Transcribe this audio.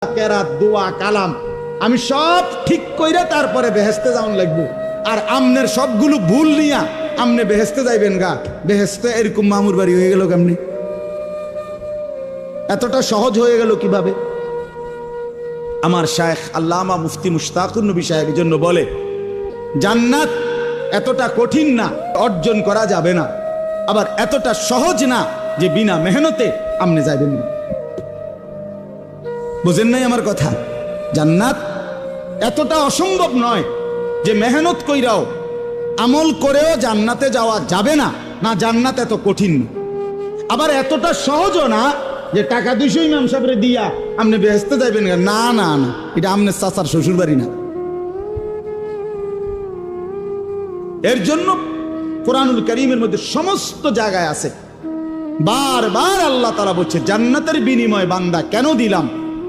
কেরাত দোয়া কালাম আমি সব ঠিক কইরা তারপরে বেহেশতে যাওন লাগবো। আর আমনের সবগুলো ভুল নিয়া আমনে বেহেশতে যাইবেন গা, বেহেশতে এরকম মামুর বাড়ি হয়ে গেল কেমনি? এতটা সহজ হয়ে গেল কিভাবে? আমার শায়েখ আল্লামা মুফতি মুশতাকুর নবী সাহেব জন্য বলে, জান্নাত এতটা কঠিন না, অর্জন করা যাবে না, আবার এতটা সহজ না যে বিনা মেহনতে আমনে যাইবেন না। বুঝেন নাই আমার কথা? জান্নাত এতটা অসম্ভব নয় যে মেহনত কইরাও আমল করেও জান্নাতে যাওয়া যাবে না, না জান্নাত এত কঠিন না। আবার এতটা সহজও না যে টাকা 200 ইমাম সাহেবরে দিয়া আপনি বেহেশতে যাইবেন না, না না, এটা আমনের চাচার শ্বশুর বাড়ি না। এর জন্য কোরআনুল কারীমের মধ্যে সমস্ত জায়গায় আছে বারবার আল্লাহ তাআলা বলছে, জান্নাতের বিনিময় বান্দা কেন দিলাম?